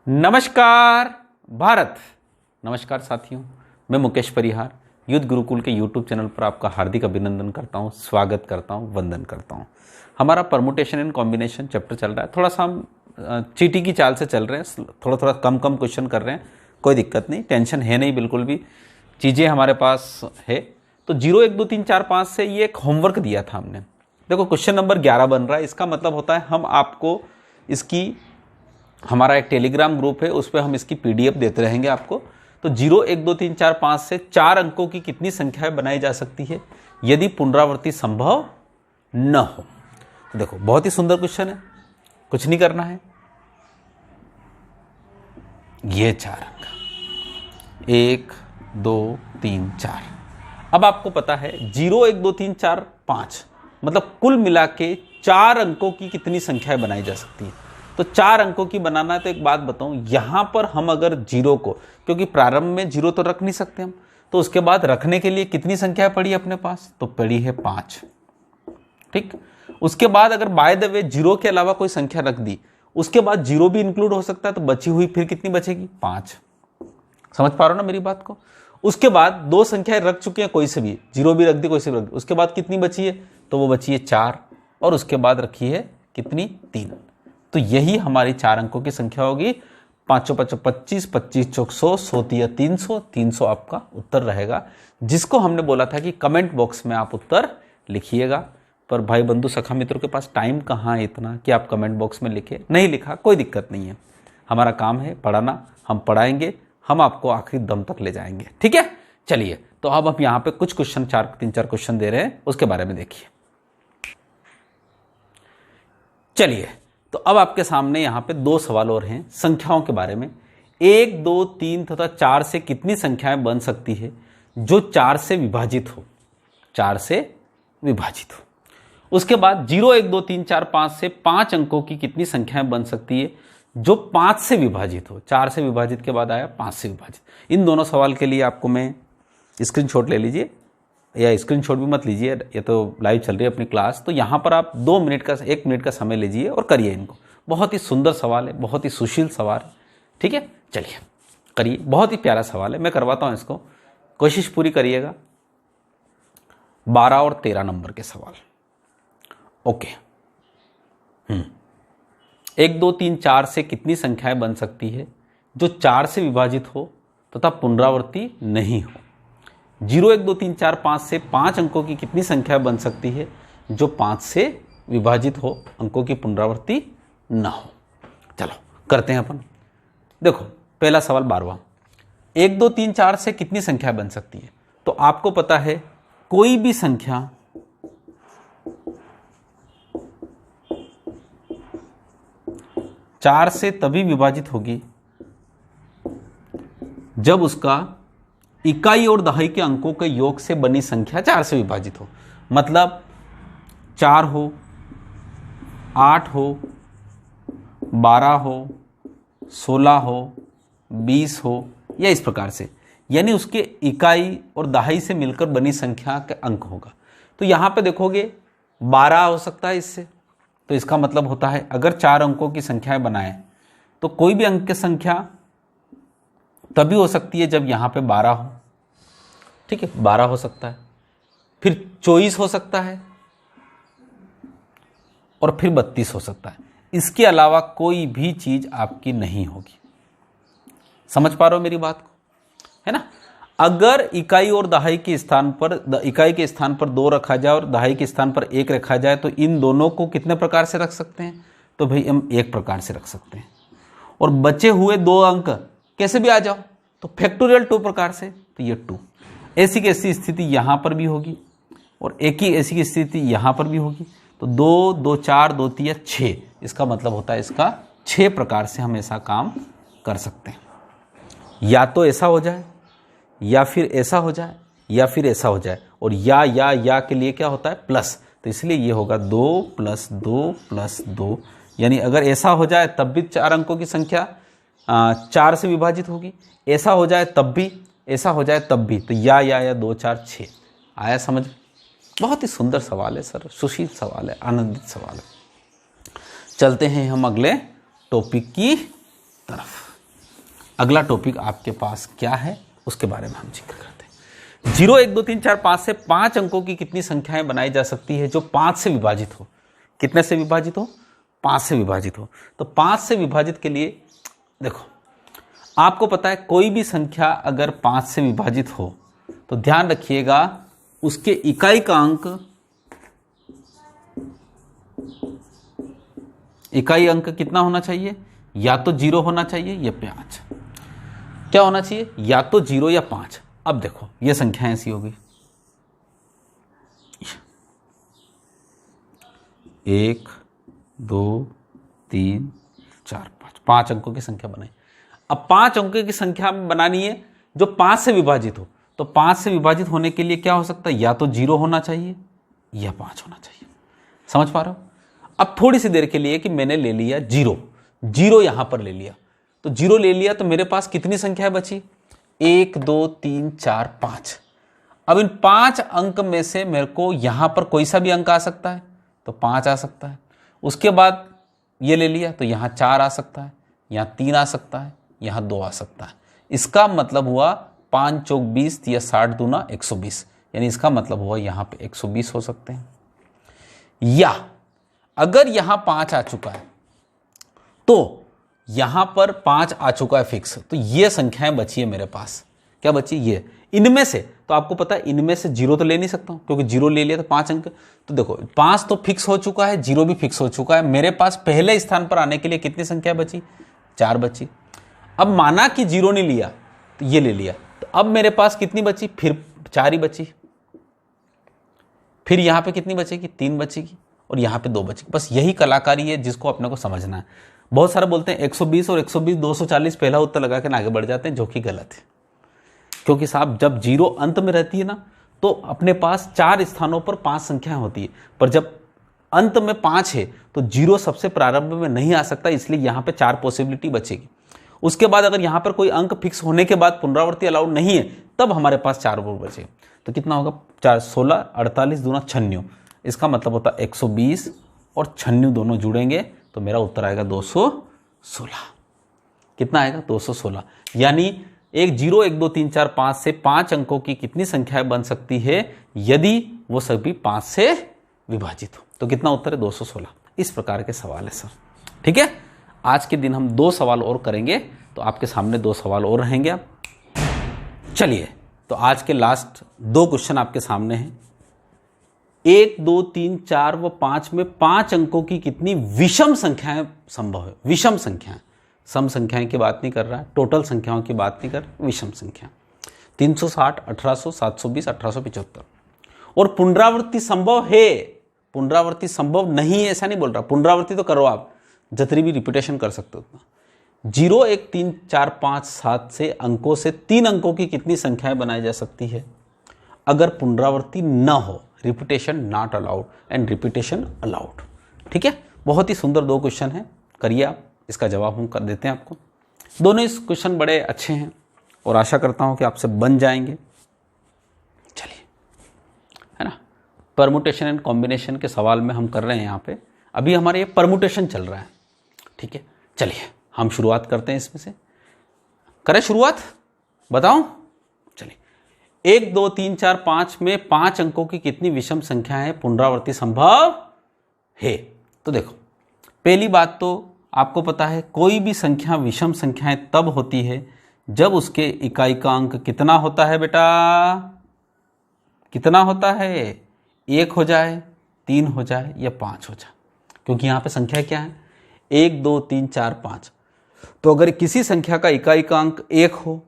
नमस्कार भारत। नमस्कार साथियों, मैं मुकेश परिहार युद्ध गुरुकुल के यूट्यूब चैनल पर आपका हार्दिक अभिनंदन करता हूं, स्वागत करता हूं, वंदन करता हूं। हमारा परमुटेशन एंड कॉम्बिनेशन चैप्टर चल रहा है। थोड़ा सा हम चीटी की चाल से चल रहे हैं, थोड़ा थोड़ा कम क्वेश्चन कर रहे हैं। कोई दिक्कत नहीं, टेंशन है नहीं, बिल्कुल भी चीज़ें हमारे पास है। तो 0 1 2 3 4 5 से ये एक होमवर्क दिया था हमने। देखो क्वेश्चन नंबर 11 बन रहा है। इसका मतलब होता है हम आपको इसकी, हमारा एक टेलीग्राम ग्रुप है, उस पर हम इसकी पीडीएफ देते रहेंगे आपको। तो 0 1 2 3 4 5 से 4 अंकों की कितनी संख्याएं बनाई जा सकती है यदि पुनरावृत्ति संभव न हो। तो देखो बहुत ही सुंदर क्वेश्चन है, कुछ नहीं करना है। ये 4 अंक 1 2 3 4। अब आपको पता है 0 1 2 3 4 5 मतलब कुल मिला के 4 अंकों की कितनी संख्याएं बनाई जा सकती है। तो 4 अंकों की बनाना है। तो एक बात बताऊं, यहां पर हम अगर 0 को, क्योंकि प्रारंभ में 0 तो रख नहीं सकते हम, तो उसके बाद रखने के लिए कितनी संख्या पड़ी अपने पास, तो पड़ी है 5। ठीक, उसके बाद अगर बाय द वे 0 के अलावा कोई संख्या रख दी, उसके बाद 0 भी इंक्लूड हो सकता है, तो बची हुई फिर कितनी बचेगी, 5। समझ पा रहे हो ना मेरी बात को। उसके बाद 2 संख्याएं रख चुके हैं, कोई से भी 0 भी रख दी, कोई से भी रख दी, उसके बाद कितनी बची है, तो वो बची है 4, और उसके बाद रखी है कितनी, 3। तो यही हमारी 4 अंकों की संख्या होगी। 5 5 25, 25 चौक 100, 100 तिया 300, 300 आपका उत्तर रहेगा, जिसको हमने बोला था कि कमेंट बॉक्स में आप उत्तर लिखिएगा। पर भाई बंधु सखा मित्रों के पास टाइम कहाँ है इतना कि आप कमेंट बॉक्स में लिखे। नहीं लिखा कोई दिक्कत नहीं है, हमारा काम है पढ़ाना, हम पढ़ाएंगे, हम आपको आखिरी दम तक ले जाएंगे। ठीक है, चलिए। तो अब हम यहाँ पे कुछ क्वेश्चन 3-4 क्वेश्चन दे रहे हैं, उसके बारे में देखिए। चलिए, तो अब आपके सामने यहां पे 2 सवाल और हैं संख्याओं के बारे में। 1 2 3 तथा 4 से कितनी संख्याएं बन सकती है जो 4 से विभाजित हो, 4 से विभाजित हो। उसके बाद 0 1 2 3 4 5 से 5 अंकों की कितनी संख्याएं बन सकती है जो 5 से विभाजित हो। 4 से विभाजित के बाद आया 5 से विभाजित। इन दोनों सवाल के लिए आपको मैं स्क्रीनशॉट ले लीजिए, या स्क्रीनशॉट भी मत लीजिए, ये तो लाइव चल रही है अपनी क्लास। तो यहाँ पर आप 1 मिनट का समय लीजिए और करिए इनको। बहुत ही सुंदर सवाल है, बहुत ही सुशील सवाल है। ठीक है, चलिए करिए। बहुत ही प्यारा सवाल है, मैं करवाता हूँ इसको, कोशिश पूरी करिएगा। 12 और 13 नंबर के सवाल। ओके। 1 2 3 4 से कितनी संख्याएं बन सकती है जो 4 से विभाजित हो तथा पुनरावृत्ति नहीं हो। 0 1 2 3 4 5 से 5 अंकों की कितनी संख्या बन सकती है जो 5 से विभाजित हो, अंकों की पुनरावृत्ति ना हो। चलो करते हैं अपन। देखो पहला सवाल 12वां, 1 2 3 4 से कितनी संख्या बन सकती है। तो आपको पता है कोई भी संख्या चार से तभी विभाजित होगी जब उसका इकाई और दहाई के अंकों के योग से बनी संख्या 4 से विभाजित हो। मतलब 4 हो, 8 हो, 12 हो, 16 हो, 20 हो, या इस प्रकार से, यानी उसके इकाई और दहाई से मिलकर बनी संख्या का अंक होगा। तो यहां पे देखोगे 12 हो सकता है इससे। तो इसका मतलब होता है अगर 4 अंकों की संख्याएं बनाएं तो कोई भी अंक की संख्या तभी हो सकती है जब यहां पे 12 हो। ठीक है, 12 हो सकता है, फिर 24 हो सकता है, और फिर 32 हो सकता है। इसके अलावा कोई भी चीज आपकी नहीं होगी। समझ पा रहे हो मेरी बात को, है ना। अगर इकाई और दहाई के स्थान पर, इकाई के स्थान पर 2 रखा जाए और दहाई के स्थान पर 1 रखा जाए, तो इन दोनों को कितने प्रकार से रख सकते हैं, तो भाई हम 1 प्रकार से रख सकते हैं। और बचे हुए 2 अंक कैसे भी आ जाओ, तो फैक्टोरियल 2 प्रकार से, तो ये 2। ऐसी की ऐसी स्थिति यहां पर भी होगी, और एक ही ऐसी की स्थिति यहां पर भी होगी। तो 2 2 4 2 3 6, इसका मतलब होता है इसका 6 प्रकार से हम ऐसा काम कर सकते हैं। या तो ऐसा हो जाए, या फिर ऐसा हो जाए, या फिर ऐसा हो जाए। और या के लिए क्या होता है, प्लस। तो इसलिए ये होगा 2 + 2 + 2, यानी अगर ऐसा हो जाए तब भी 4 अंकों की संख्या 4 से विभाजित होगी, ऐसा हो जाए तब भी, ऐसा हो जाए तब भी। तो या 2 4 6 आया समझ। बहुत ही सुंदर सवाल है सर, सुशील सवाल है, आनंदित सवाल है। चलते हैं हम अगले टॉपिक की तरफ। अगला टॉपिक आपके पास क्या है उसके बारे में हम जिक्र करते हैं। 0 1 2 3 4 5 से 5 अंकों की कितनी संख्याएं बनाई जा सकती है जो 5 से विभाजित हो? कितने से विभाजित हो? 5 से विभाजित हो। तो 5 से विभाजित के लिए देखो, आपको पता है कोई भी संख्या अगर 5 से विभाजित हो तो ध्यान रखिएगा उसके इकाई का अंक, इकाई अंक कितना होना चाहिए? या तो 0 होना चाहिए या 5। क्या होना चाहिए? या तो 0 या 5। अब देखो ये संख्या ऐसी होगी, 1 2 3 4 5, 5 अंकों की संख्या बनाई। अब 5 अंकों की संख्या में बनानी है जो 5 से विभाजित हो। तो 5 से विभाजित होने के लिए क्या हो सकता है? या तो 0 होना चाहिए या 5 होना चाहिए। समझ पा रहे हो? अब थोड़ी सी देर के लिए कि मैंने ले लिया 0 यहां पर ले लिया, तो 0 ले लिया तो मेरे पास कितनी संख्या बची? 1 2 3 4 5। अब इन 5 अंक में से मेरे को यहां पर कोई सा भी अंक आ सकता है, तो 5 आ सकता है। उसके बाद ये ले लिया तो यहां 4 आ सकता है, यहां 3 आ सकता है, यहां 2 आ सकता है। इसका मतलब हुआ 5 चौक 20 या 60 दूना 120, यानी इसका मतलब हुआ यहां पे 120 हो सकते हैं। या अगर यहां 5 आ चुका है तो यहां पर 5 आ चुका है फिक्स, तो ये संख्याएं बची है मेरे पास। क्या बची? ये। इनमें से तो आपको पता है इनमें से 0 तो ले नहीं सकता हूं क्योंकि 0 ले लिया तो 5 अंक। तो देखो 5 तो फिक्स हो चुका है, 0 भी फिक्स हो चुका है। मेरे पास पहले स्थान पर आने के लिए कितनी संख्या बची? 4 बची। अब माना कि 0 नहीं लिया तो ये ले लिया, तो अब मेरे पास कितनी बची? फिर 4 ही बची। फिर यहां पे कितनी बचेगी? 3 बचेगी और यहां पे 2 बचेगी। बस यही कलाकारी है जिसको अपने को समझना है। बहुत सारे बोलते हैं 120 और 120 240 पहला उत्तर लगा के आगे बढ़ जाते हैं, जो कि गलत है। क्योंकि साहब जब 0 अंत में रहती है ना तो अपने पास 4 स्थानों पर 5 संख्याएं होती है, पर जब अंत में 5 है तो 0 सबसे प्रारंभ में नहीं आ सकता, इसलिए यहां पे 4 पॉसिबिलिटी बचेगी। उसके बाद अगर यहां पर कोई अंक फिक्स होने के बाद पुनरावृत्ति अलाउड नहीं है तब हमारे पास 4 और बचे। तो कितना होगा? 4 16 48 दूना 96। इसका मतलब होता है 120 और 96 दोनों जुड़ेंगे तो मेरा उत्तर आएगा 216। कितना आएगा? 216। यानी एक 0 1 2 3 4 5 से 5 अंकों की कितनी संख्याएं बन सकती है यदि वो सभी 5 से विभाजित हो? तो कितना उत्तर है? 216। इस प्रकार के सवाल है सर। ठीक है, आज के दिन हम 2 सवाल और करेंगे, तो आपके सामने 2 सवाल और रहेंगे। आप चलिए, तो आज के लास्ट 2 क्वेश्चन आपके सामने हैं। 1 2 3 4 व 5 में 5 अंकों की कितनी विषम संख्याएं संभव है? विषम संख्याएं, सम संख्याएं की बात नहीं कर रहा है, टोटल संख्याओं की बात नहीं कर, विषम संख्या। 360 1800 720 1875। और पुनरावृत्ति संभव है, पुनरावृत्ति संभव नहीं है ऐसा नहीं बोल रहा। पुनरावृत्ति तो करो आप, जितनी भी रिपीटेशन कर सकते हो। 0 1 3 4 5 7 से अंकों से 3 अंकों की कितनी संख्याएं बनाई जा सकती है अगर पुनरावृत्ति न हो? Repetition not allowed and repetition allowed. ठीक है, बहुत ही सुंदर 2 क्वेश्चन हैं, करिए आप, इसका जवाब हम कर देते हैं आपको। दोनों इस क्वेश्चन बड़े अच्छे हैं और आशा करता हूं कि आपसे बन जाएंगे। चलिए, है ना, परमुटेशन एंड कॉम्बिनेशन के सवाल में हम कर रहे हैं यहाँ पे। अभी हमारे ये परमुटेशन चल रहा है। ठीक है, चलिए हम शुरुआत करते हैं इसमें से। करें शुरुआत? बताऊं? चलिए, 1 2 3 4 5 में 5 अंकों की कितनी विषम संख्या है पुनरावृत्ति संभव है? तो देखो, पहली बात तो आपको पता है कोई भी संख्या विषम संख्याएं तब होती है जब उसके इकाई का अंक कितना होता है बेटा? कितना होता है? 1 हो जाए, 3 हो जाए या 5 हो जाए। क्योंकि यहां पे संख्या क्या है? 1 2 3 4 5। तो अगर किसी संख्या का इकाई का अंक 1 हो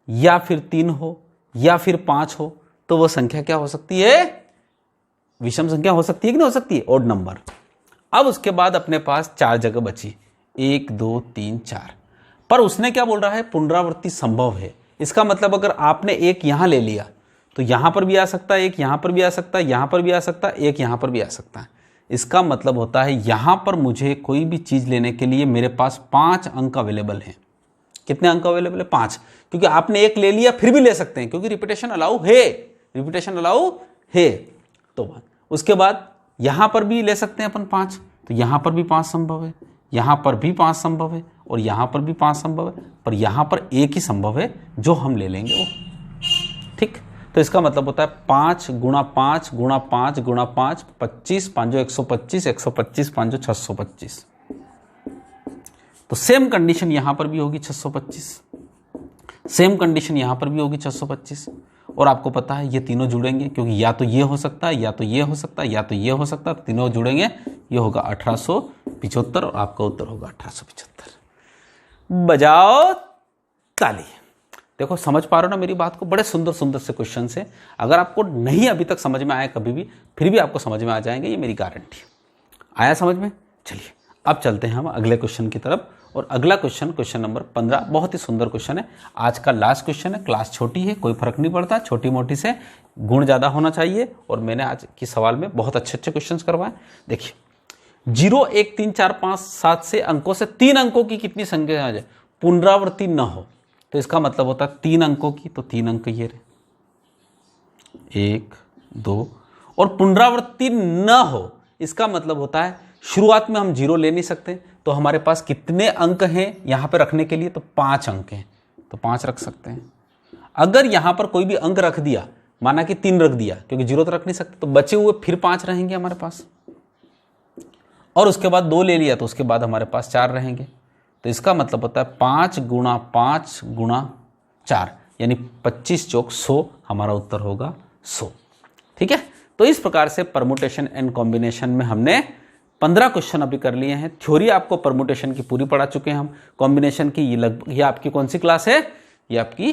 या फिर 3 हो या फिर 5 हो तो वह संख्या क्या हो सकती है? विषम संख्या हो सकती है कि नहीं हो सकती है? Odd number. अब उसके बाद अपने पास 4 जगह बची, 1 2 3 4। पर उसने क्या बोल रहा है? पुनरावृत्ति संभव है। इसका मतलब अगर आपने 1 यहां ले लिया तो यहां पर भी आ सकता है, 1 यहां पर भी आ सकता है, यहां पर भी आ सकता है, 1 यहां पर भी आ सकता है। इसका मतलब होता है यहां पर मुझे कोई भी चीज लेने के लिए मेरे पास 5 अंक अवेलेबल हैं। कितने अंक अवेलेबल है? 5। क्योंकि आपने 1 ले लिया फिर भी ले सकते हैं क्योंकि रिपीटेशन अलाउ है, रिपीटेशन अलाउ है। तो उसके बाद यहां पर भी ले सकते हैं अपन 5, तो यहां पर भी 5 संभव है, यहाँ पर भी 5 संभव है और यहाँ पर भी 5 संभव है, पर यहाँ पर एक ही संभव है जो हम ले लेंगे वो। ठीक, तो इसका मतलब होता है 5 गुणा 5 गुणा 5 गुणा 5, 25, 5 125, 125 5 625। तो सेम कंडीशन यहां पर भी होगी 625, सेम कंडीशन यहां पर भी होगी 625। और आपको पता है ये तीनों जुड़ेंगे, क्योंकि या तो ये हो सकता है, या तो ये हो सकता है, या तो ये हो सकता है, तो तीनों जुड़ेंगे, ये होगा 1875 और आपका उत्तर होगा 1875। बजाओ ताली। देखो समझ पा रहे हो ना मेरी बात को, बड़े सुंदर सुंदर से क्वेश्चन से। अगर आपको नहीं अभी तक समझ में आया कभी भी, फिर भी आपको समझ में आ जाएंगे, ये मेरी गारंटी। आया समझ में? चलिए अब चलते हैं हम अगले क्वेश्चन की तरफ। और अगला क्वेश्चन, क्वेश्चन नंबर 15, बहुत ही सुंदर क्वेश्चन है। आज का लास्ट क्वेश्चन है। क्लास छोटी है, कोई फर्क नहीं पड़ता, छोटी मोटी से गुण ज़्यादा होना चाहिए। और मैंने आज की सवाल में बहुत अच्छे अच्छे क्वेश्चन करवाए। देखिए 0 1 3 4 5 7 से अंकों से 3 अंकों की कितनी संख्या आ जाए, पुनरावृत्ति न हो, तो इसका मतलब होता है 3 अंकों की, तो 3 अंक ये रहे, 1 2। और पुनरावृत्ति न हो, इसका मतलब होता है शुरुआत में हम 0 ले नहीं सकते, तो हमारे पास कितने अंक हैं यहां पे रखने के लिए, तो 5 अंक हैं, तो 5 रख सकते हैं। अगर यहां पर कोई भी अंक रख दिया, माना कि 3 रख दिया, क्योंकि 0 तो रख नहीं सकते, तो बचे हुए फिर 5 रहेंगे हमारे पास। और उसके बाद 2 ले लिया, तो उसके बाद हमारे पास 4 रहेंगे। तो इसका मतलब होता है 5 गुणा 5 गुणा 4, यानी 25 चौक 100, हमारा उत्तर होगा 100। ठीक है, तो इस प्रकार से परमुटेशन एंड कॉम्बिनेशन में हमने 15 क्वेश्चन अभी कर लिए हैं। थ्योरी आपको परमुटेशन की पूरी पढ़ा चुके हैं हम। कॉम्बिनेशन की ये आपकी कौन सी क्लास है? ये आपकी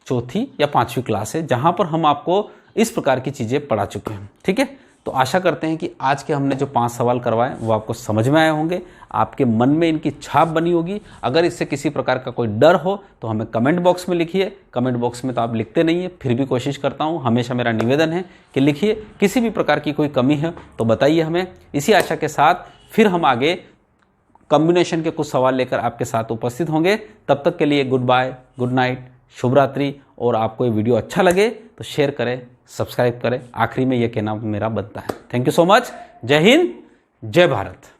चौथी या 5वीं क्लास है, जहां पर हम आपको इस प्रकार की चीजें पढ़ा चुके हैं। ठीक है, तो आशा करते हैं कि आज के हमने जो 5 सवाल करवाए वो आपको समझ में आए होंगे, आपके मन में इनकी छाप बनी होगी। अगर इससे किसी प्रकार का कोई डर हो तो हमें कमेंट बॉक्स में लिखिए। कमेंट बॉक्स में तो आप लिखते नहीं है, फिर भी कोशिश करता हूँ, हमेशा मेरा निवेदन है कि लिखिए। किसी भी प्रकार की कोई कमी है तो बताइए हमें। इसी आशा के साथ फिर हम आगे कॉम्बिनेशन के कुछ सवाल लेकर आपके साथ उपस्थित होंगे। तब तक के लिए गुड बाय, गुड नाइट, शुभ रात्रि। और आपको ये वीडियो अच्छा लगे तो शेयर करें, सब्सक्राइब करें। आखिरी में ये कहना मेरा बनता है। Thank you so much. जय हिंद, जय भारत।